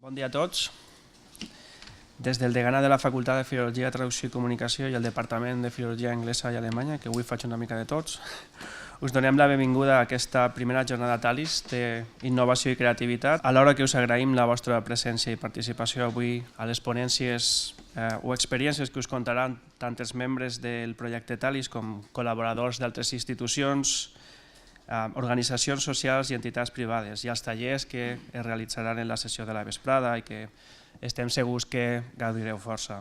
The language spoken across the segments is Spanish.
Bon dia a tots. Des del deganat de la Facultat de Filologia, Traducció i Comunicació i el Departament de Filologia Anglesa i Alemanya, que avui faig una mica de tots, us donem la benvinguda a aquesta primera jornada TALIS d'innovació i creativitat, alhora que us agraïm la vostra presència i participació avui a les ponències o experiències que us contaran tant els membres del projecte TALIS com col·laboradors d'altres institucions, organitzacions socials i entitats privades i els tallers que es realitzaran en la sessió de la vesprada i que estem segurs que gaudireu força.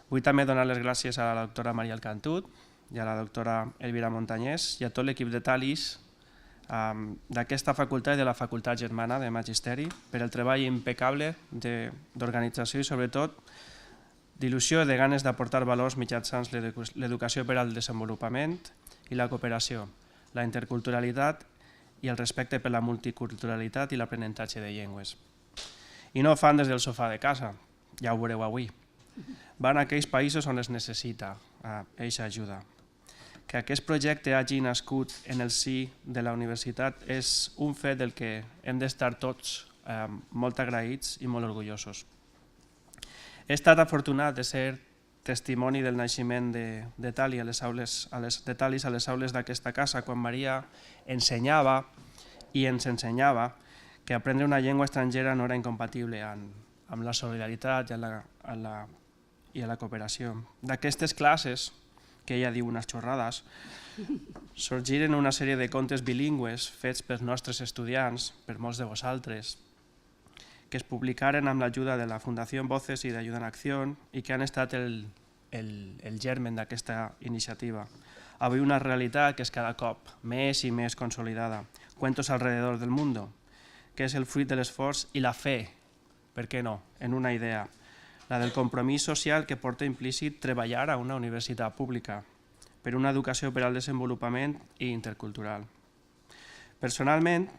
Vull també donar les gràcies a la doctora Maria Alcantut i a la doctora Elvira Montañés i a tot l'equip de TALIS d'aquesta facultat i de la facultat germana de Magisteri per el treball impecable d'organització i sobretot d'il·lusió i de ganes d'aportar valors mitjançant l'educació per al desenvolupament i la cooperació, la interculturalitat i el respecte per la multiculturalitat i l'aprenentatge de llengües. I no ho fan des del sofà de casa, ja ho veureu avui. Van a aquells països on es necessita aquesta ajuda. Que aquest projecte hagi nascut en el si de la universitat és un fet del que hem d'estar tots molt agraïts i molt orgullosos. He estat afortunat de ser testimoni del naixement de TALIS a les aules d'aquesta casa, quan Maria ensenyava i ens ensenyava que aprendre una llengua estrangera no era incompatible amb la solidaritat i la cooperació. D'aquestes classes, que ella diu unes xorrades, sorgiren una sèrie de contes bilingües fets pels nostres estudiants, per molts de vosaltres, que es publicaren amb l'ajuda de la Fundació Voces i d'Ayuda en Acció i que han estat el germen d'aquesta iniciativa. Avui una realitat que és cada cop més i més consolidada. Cuentos alrededor del mundo, que és el fruit de l'esforç i la fe, per què no, en una idea, la del compromís social que porta implícit treballar a una universitat pública per una educació per al desenvolupament i intercultural. Personalment,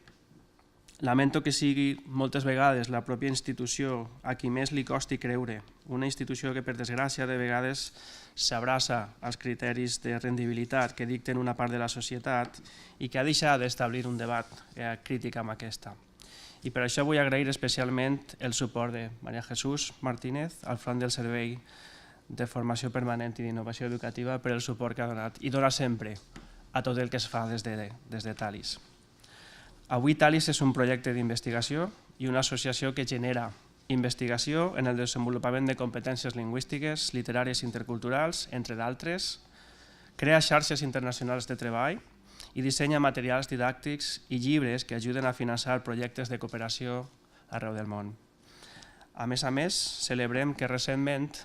lamento que sigui moltes vegades la pròpia institució a qui més li costi creure, una institució que per desgràcia de vegades s'abraça als criteris de rendibilitat que dicten una part de la societat i que ha deixat d'establir un debat crític amb aquesta. I per això vull agrair especialment el suport de María Jesús Martínez al front del Servei de Formació Permanent i d'Innovació Educativa per el suport que ha donat i dona sempre a tot el que es fa des de TALIS. Avui TALIS és un projecte d'investigació i una associació que genera investigació en el desenvolupament de competències lingüístiques, literàries i interculturals, entre d'altres, crea xarxes internacionals de treball i dissenya materials didàctics i llibres que ajuden a finançar projectes de cooperació arreu del món. A més, celebrem que recentment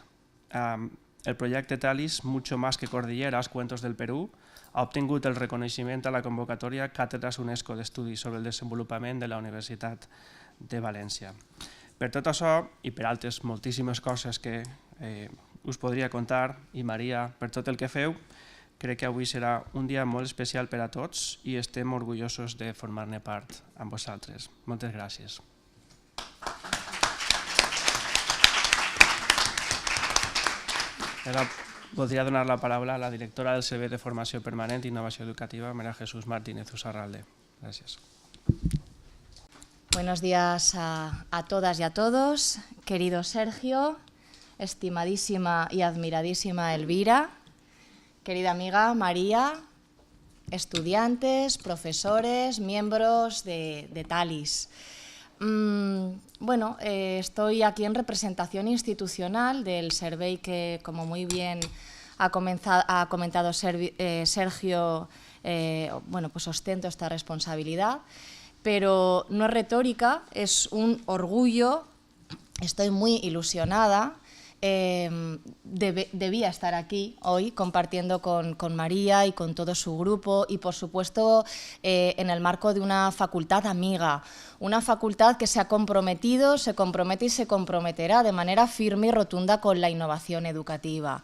el projecte TALIS, Mucho más que cordilleras, Cuentos del Perú, ha obtingut el reconeixement a la convocatòria Càtedres UNESCO d'Estudis sobre el Desenvolupament de la Universitat de València. Per tot això i per altres moltíssimes coses que us podria contar, i Maria, per tot el que feu, crec que avui serà un dia molt especial per a tots i estem orgullosos de formar-ne part amb vosaltres. Moltes gràcies. Ara voldria donar la paraula a la directora del Servei de Formació Permanent i Innovació Educativa, María Jesús Martínez Usarralde. Gracias. Buenos días a todas y a todos. Querido Sergio, estimadísima y admiradísima Elvira, querida amiga María, estudiantes, profesores, miembros de TALIS. Estoy aquí en representación institucional del Servei que, como muy bien ha comentado Sergio, ostento esta responsabilidad, pero no es retórica, es un orgullo, estoy muy ilusionada. Debía estar aquí hoy compartiendo con María y con todo su grupo y, por supuesto, en el marco de una facultad amiga, una facultad que se ha comprometido, se compromete y se comprometerá de manera firme y rotunda con la innovación educativa.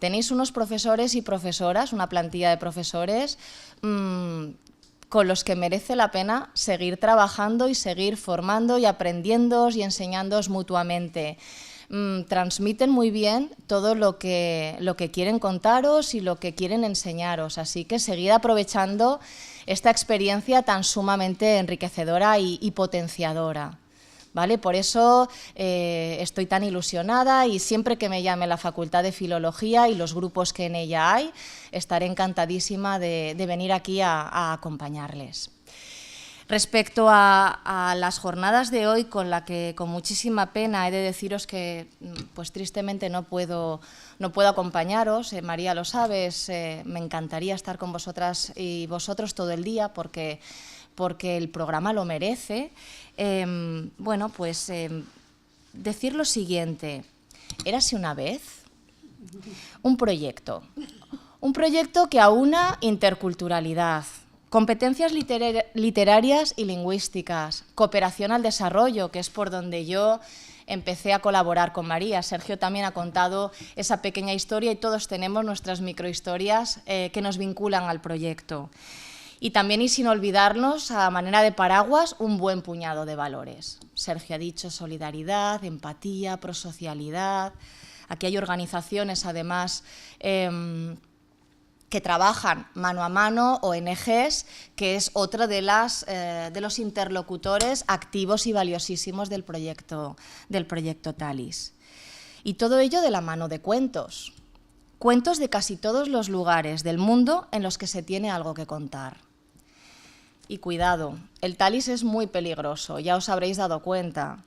Tenéis unos profesores y profesoras, una plantilla de profesores con los que merece la pena seguir trabajando y seguir formando y aprendiéndoos y enseñándoos mutuamente. Transmiten muy bien todo lo que quieren contaros y lo que quieren enseñaros, así que seguid aprovechando esta experiencia tan sumamente enriquecedora y potenciadora. ¿vale? Por eso estoy tan ilusionada y siempre que me llame la Facultad de Filología y los grupos que en ella hay, estaré encantadísima de venir aquí a acompañarles. Respecto a las jornadas de hoy, con la que con muchísima pena he de deciros que pues tristemente no puedo acompañaros, María lo sabes, me encantaría estar con vosotras y vosotros todo el día porque el programa lo merece. Bueno, pues decir lo siguiente: érase una vez un proyecto que aúna interculturalidad, competencias literarias y lingüísticas, cooperación al desarrollo, que es por donde yo empecé a colaborar con María. Sergio también ha contado esa pequeña historia y todos tenemos nuestras microhistorias que nos vinculan al proyecto. Y también, y sin olvidarnos, a manera de paraguas, un buen puñado de valores. Sergio ha dicho solidaridad, empatía, prosocialidad. Aquí hay organizaciones, además, que trabajan mano a mano, ONGs, que es otro de los interlocutores activos y valiosísimos del proyecto Talis. Y todo ello de la mano de cuentos de casi todos los lugares del mundo en los que se tiene algo que contar. Y cuidado, el Talis es muy peligroso, ya os habréis dado cuenta.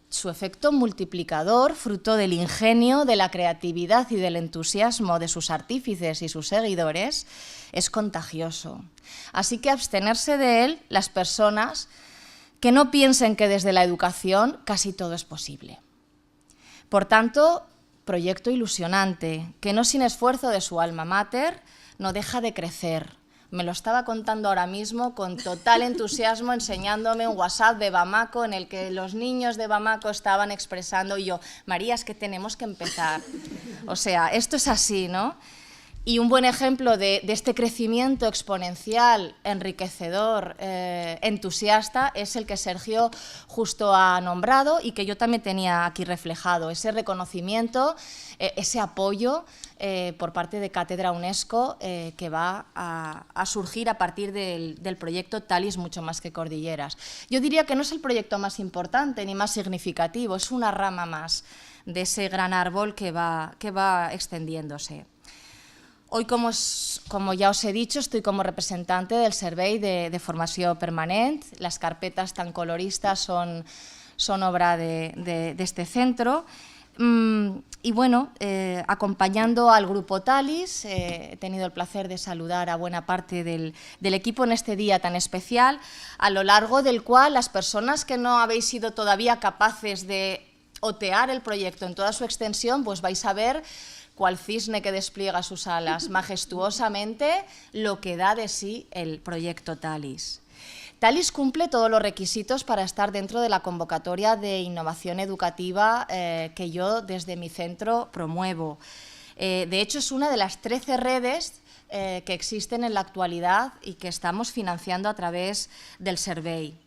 Su efecto multiplicador, fruto del ingenio, de la creatividad y del entusiasmo de sus artífices y sus seguidores, es contagioso. Así que abstenerse de él las personas que no piensen que desde la educación casi todo es posible. Por tanto, proyecto ilusionante, que no sin esfuerzo de su alma mater no deja de crecer. Me lo estaba contando ahora mismo con total entusiasmo, enseñándome un WhatsApp de Bamako en el que los niños de Bamako estaban expresando, y yo, María, es que tenemos que empezar. O sea, esto es así, ¿no? Y un buen ejemplo de este crecimiento exponencial, enriquecedor, entusiasta, es el que Sergio justo ha nombrado y que yo también tenía aquí reflejado, ese reconocimiento, ese apoyo por parte de Cátedra UNESCO que va a surgir a partir del proyecto Talis Mucho Más que Cordilleras. Yo diría que no es el proyecto más importante ni más significativo, es una rama más de ese gran árbol que va extendiéndose. Hoy, como ya os he dicho, estoy como representante del Servei de Formació Permanent. Las carpetas tan coloristas son obra de este centro. Y bueno, acompañando al grupo Talis, he tenido el placer de saludar a buena parte del equipo en este día tan especial, a lo largo del cual las personas que no habéis sido todavía capaces de otear el proyecto en toda su extensión, pues vais a ver cual cisne que despliega sus alas majestuosamente lo que da de sí el proyecto Talis. Talis cumple todos los requisitos para estar dentro de la convocatoria de innovación educativa que yo desde mi centro promuevo. De hecho, es una de las 13 redes que existen en la actualidad y que estamos financiando a través del Servei.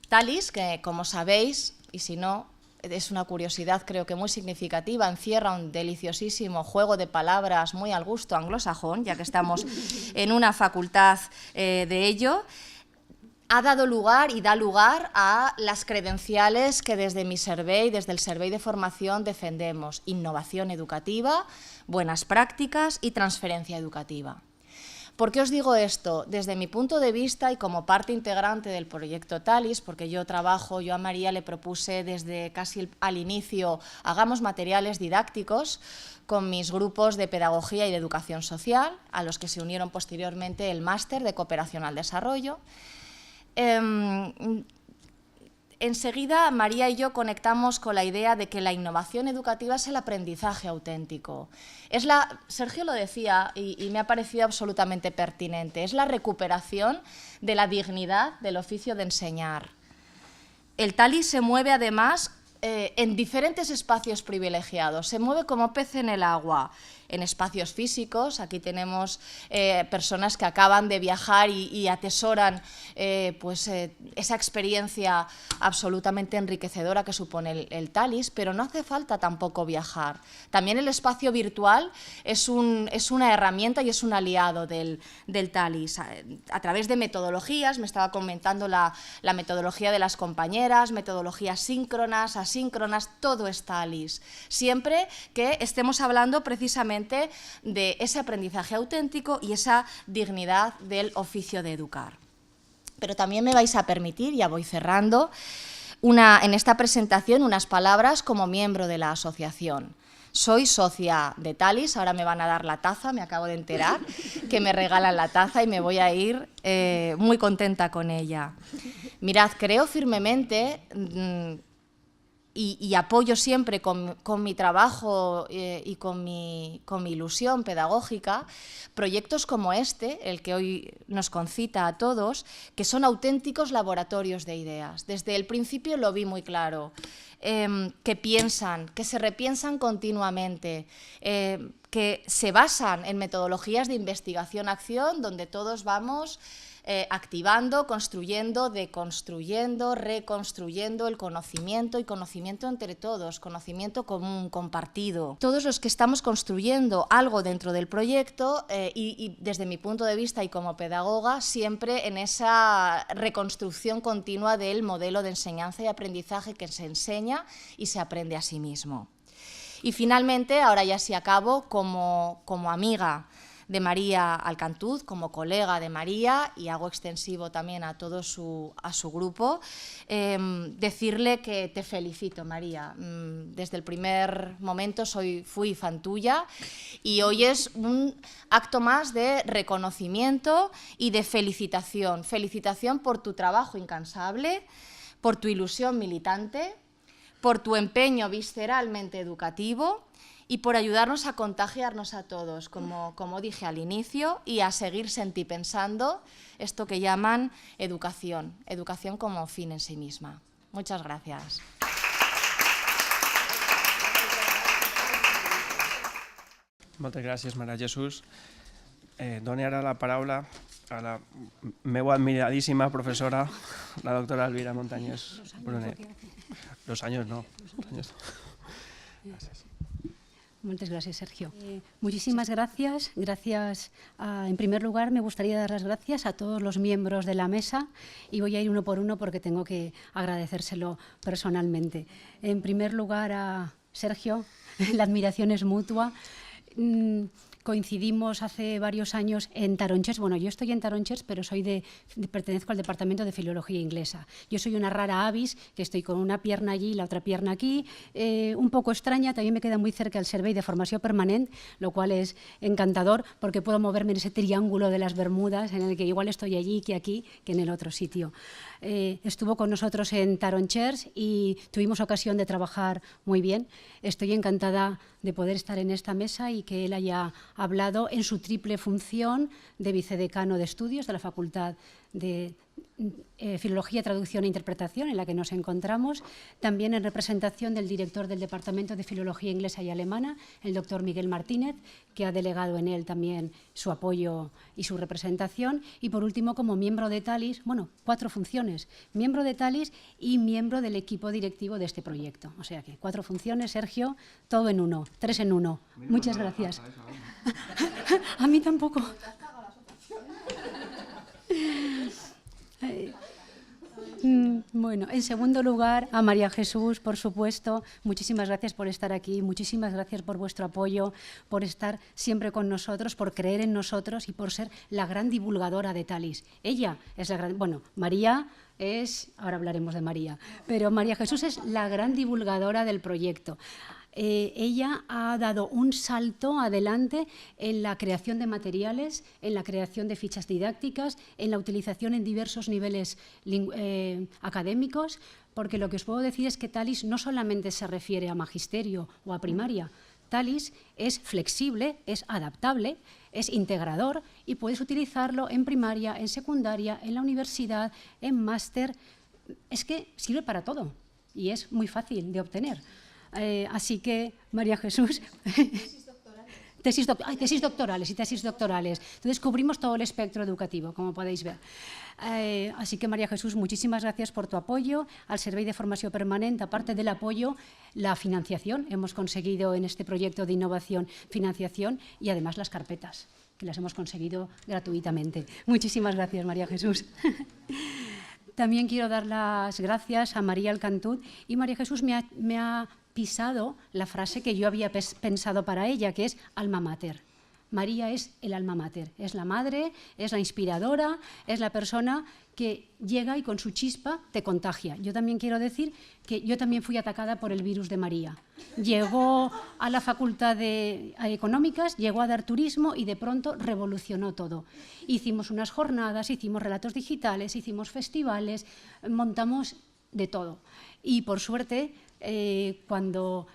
Talis, que como sabéis, y si no, es una curiosidad creo que muy significativa, encierra un deliciosísimo juego de palabras muy al gusto anglosajón, ya que estamos en una facultad de ello. Ha dado lugar y da lugar a las credenciales que desde mi Servei, desde el Servei de Formación, defendemos: innovación educativa, buenas prácticas y transferencia educativa. ¿Por qué os digo esto? Desde mi punto de vista y como parte integrante del proyecto Talis, porque yo a María le propuse desde casi al inicio, hagamos materiales didácticos con mis grupos de pedagogía y de educación social, a los que se unieron posteriormente el máster de cooperación al desarrollo. Enseguida María y yo conectamos con la idea de que la innovación educativa es el aprendizaje auténtico. Sergio lo decía y me ha parecido absolutamente pertinente, es la recuperación de la dignidad del oficio de enseñar. El Talis se mueve además en diferentes espacios privilegiados, se mueve como pez en el agua, en espacios físicos. Aquí tenemos personas que acaban de viajar y atesoran pues, esa experiencia absolutamente enriquecedora que supone el TALIS, pero no hace falta tampoco viajar. También el espacio virtual es una herramienta y es un aliado del TALIS. A través de metodologías, me estaba comentando la metodología de las compañeras, metodologías síncronas, asíncronas, todo es TALIS. Siempre que estemos hablando precisamente de ese aprendizaje auténtico y esa dignidad del oficio de educar. Pero también me vais a permitir, ya voy cerrando, en esta presentación unas palabras como miembro de la asociación. Soy socia de TALIS, ahora me van a dar la taza, me acabo de enterar que me regalan la taza y me voy a ir muy contenta con ella. Mirad, creo firmemente y apoyo siempre con mi trabajo y con mi ilusión pedagógica proyectos como este, el que hoy nos concita a todos, que son auténticos laboratorios de ideas. Desde el principio lo vi muy claro, que piensan, que se repiensan continuamente, que se basan en metodologías de investigación-acción donde todos vamos activando, construyendo, deconstruyendo, reconstruyendo el conocimiento y conocimiento entre todos, conocimiento común, compartido. Todos los que estamos construyendo algo dentro del proyecto y desde mi punto de vista y como pedagoga, siempre en esa reconstrucción continua del modelo de enseñanza y aprendizaje que se enseña y se aprende a sí mismo. Y finalmente, ahora ya sí acabo, como amiga de María Alcantuz, como colega de María, y hago extensivo también a todo su grupo, decirle que te felicito, María. Desde el primer momento fui fan tuya y hoy es un acto más de reconocimiento y de felicitación. Felicitación por tu trabajo incansable, por tu ilusión militante, por tu empeño visceralmente educativo y por ayudarnos a contagiarnos a todos, como dije al inicio, y a seguir sentipensando esto que llaman educación, educación como fin en sí misma. Muchas gracias. Moltes gràcies, Maria Jesús. Dono ara la paraula a la meva admiradíssima professora, la doctora Elvira Montañés Brunet. Los años no. Gracias. Muchas gracias, Sergio. Muchísimas gracias. En primer lugar, me gustaría dar las gracias a todos los miembros de la mesa y voy a ir uno por uno porque tengo que agradecérselo personalmente. En primer lugar, a Sergio, la admiración es mutua. Coincidimos hace varios años en Taronchers. Bueno, yo estoy en Taronchers, pero pertenezco al Departamento de Filología Inglesa. Yo soy una rara avis, que estoy con una pierna allí y la otra pierna aquí. Un poco extraña, también me queda muy cerca el Servei de Formació Permanent, lo cual es encantador porque puedo moverme en ese triángulo de las Bermudas, en el que igual estoy allí que aquí, que en el otro sitio. Estuvo con nosotros en Taronchers y tuvimos ocasión de trabajar muy bien. Estoy encantada de poder estar en esta mesa y que él haya hablado en su triple función de vicedecano de estudios de la Facultad de Filología, Traducción e Interpretación, en la que nos encontramos, también en representación del director del Departamento de Filología Inglesa y Alemana, el doctor Miguel Martínez, que ha delegado en él también su apoyo y su representación, y por último como miembro de TALIS, bueno, 4 funciones, miembro de TALIS y miembro del equipo directivo de este proyecto. O sea que 4 funciones, Sergio, todo en uno, 3 en 1. Muchas gracias. A mí tampoco. Bueno, en segundo lugar, a María Jesús, por supuesto, muchísimas gracias por estar aquí, muchísimas gracias por vuestro apoyo, por estar siempre con nosotros, por creer en nosotros y por ser la gran divulgadora de TALIS. Ella es la gran... Bueno, María es... Ahora hablaremos de María, pero María Jesús es la gran divulgadora del proyecto. Ella ha dado un salto adelante en la creación de materiales, en la creación de fichas didácticas, en la utilización en diversos niveles académicos, porque lo que os puedo decir es que TALIS no solamente se refiere a magisterio o a primaria. TALIS es flexible, es adaptable, es integrador y puedes utilizarlo en primaria, en secundaria, en la universidad, en máster. Es que sirve para todo y es muy fácil de obtener. Así que, María Jesús, tesis doctorales y tesis doctorales. Entonces cubrimos todo el espectro educativo, como podéis ver. Así que, María Jesús, muchísimas gracias por tu apoyo al Servei de Formació Permanent. Aparte del apoyo, la financiación. Hemos conseguido en este proyecto de innovación financiación y además las carpetas, que las hemos conseguido gratuitamente. Muchísimas gracias, María Jesús. También quiero dar las gracias a María Alcantut, y María Jesús me ha pisado la frase que yo había pensado para ella, que es alma mater. María es el alma mater, es la madre, es la inspiradora, es la persona que llega y con su chispa te contagia. Yo también quiero decir que yo también fui atacada por el virus de María. Llegó a la Facultad de Económicas, llegó a dar turismo y de pronto revolucionó todo. Hicimos unas jornadas, hicimos relatos digitales, hicimos festivales, montamos de todo. Y por suerte, cuando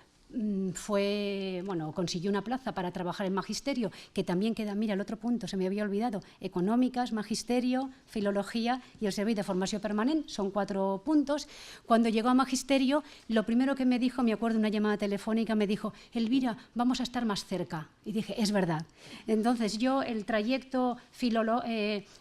consiguió una plaza para trabajar en magisterio, que también queda, mira, el otro punto, se me había olvidado, económicas, magisterio, filología y el Servei de Formació Permanent, son 4 puntos. Cuando llegó a magisterio, lo primero que me dijo, me acuerdo de una llamada telefónica, me dijo, Elvira, vamos a estar más cerca. Y dije, es verdad. Entonces yo el trayecto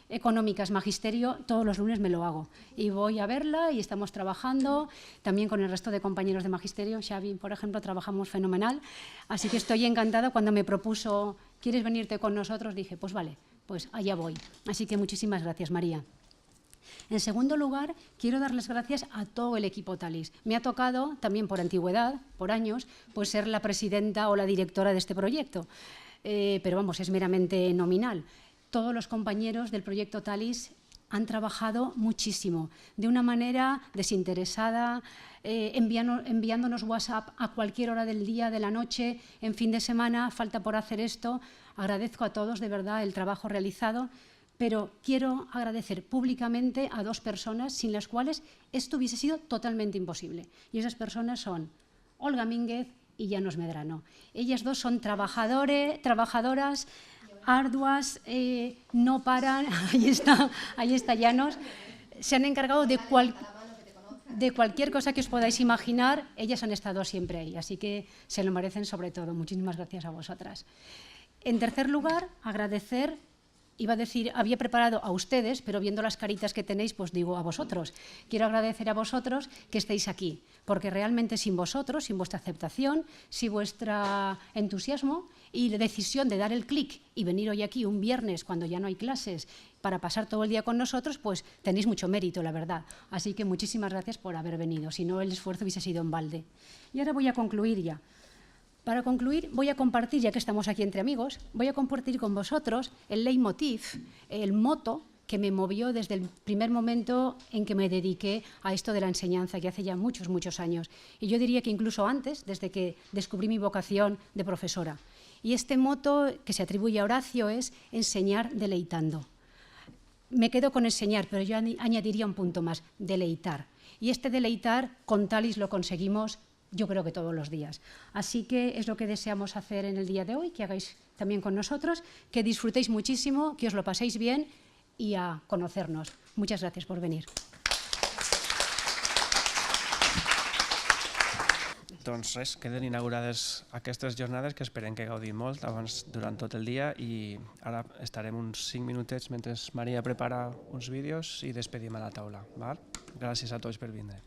económicas, magisterio, todos los lunes me lo hago. Y voy a verla y estamos trabajando, también con el resto de compañeros de magisterio. Xavi, por ejemplo, trabajamos fenomenal. Así que estoy encantada. Cuando me propuso, ¿quieres venirte con nosotros? Dije, pues vale, pues allá voy. Así que muchísimas gracias, María. En segundo lugar, quiero dar las gracias a todo el equipo Talis. Me ha tocado, también por antigüedad, por años, pues ser la presidenta o la directora de este proyecto. Pero vamos, es meramente nominal. Todos los compañeros del proyecto Talis han trabajado muchísimo, de una manera desinteresada, enviándonos WhatsApp a cualquier hora del día, de la noche, en fin de semana, falta por hacer esto. Agradezco a todos, de verdad, el trabajo realizado, pero quiero agradecer públicamente a 2 personas sin las cuales esto hubiese sido totalmente imposible. Y esas personas son Olga Mínguez y Llanos Medrano. Ellas 2 son trabajadoras arduas, no paran, ahí está Llanos, se han encargado de cualquier cosa que os podáis imaginar, ellas han estado siempre ahí, así que se lo merecen sobre todo. Muchísimas gracias a vosotras. En tercer lugar, agradecer, iba a decir, había preparado a ustedes, pero viendo las caritas que tenéis, pues digo a vosotros. Quiero agradecer a vosotros que estéis aquí, porque realmente sin vosotros, sin vuestra aceptación, sin vuestro entusiasmo y la decisión de dar el clic y venir hoy aquí un viernes cuando ya no hay clases para pasar todo el día con nosotros, pues tenéis mucho mérito, la verdad. Así que muchísimas gracias por haber venido, si no el esfuerzo hubiese sido en balde. Y ahora voy a concluir ya. Para concluir, voy a compartir, ya que estamos aquí entre amigos, voy a compartir con vosotros el leitmotiv, el moto que me movió desde el primer momento en que me dediqué a esto de la enseñanza, que hace ya muchos, muchos años. Y yo diría que incluso antes, desde que descubrí mi vocación de profesora. Y este moto que se atribuye a Horacio es enseñar deleitando. Me quedo con enseñar, pero yo añadiría un punto más, deleitar. Y este deleitar con Talis lo conseguimos, yo creo que todos los días. Así que es lo que deseamos hacer en el día de hoy, que hagáis también con nosotros, que disfrutéis muchísimo, que os lo paséis bien y a conocernos. Muchas gracias por venir. Doncs res, queden inaugurades aquestes jornades que esperem que gaudim molt durant tot el dia i ara estarem uns 5 minutets mentre Maria prepara uns vídeos i despedim a la taula. Val? Gràcies a tots per vindre.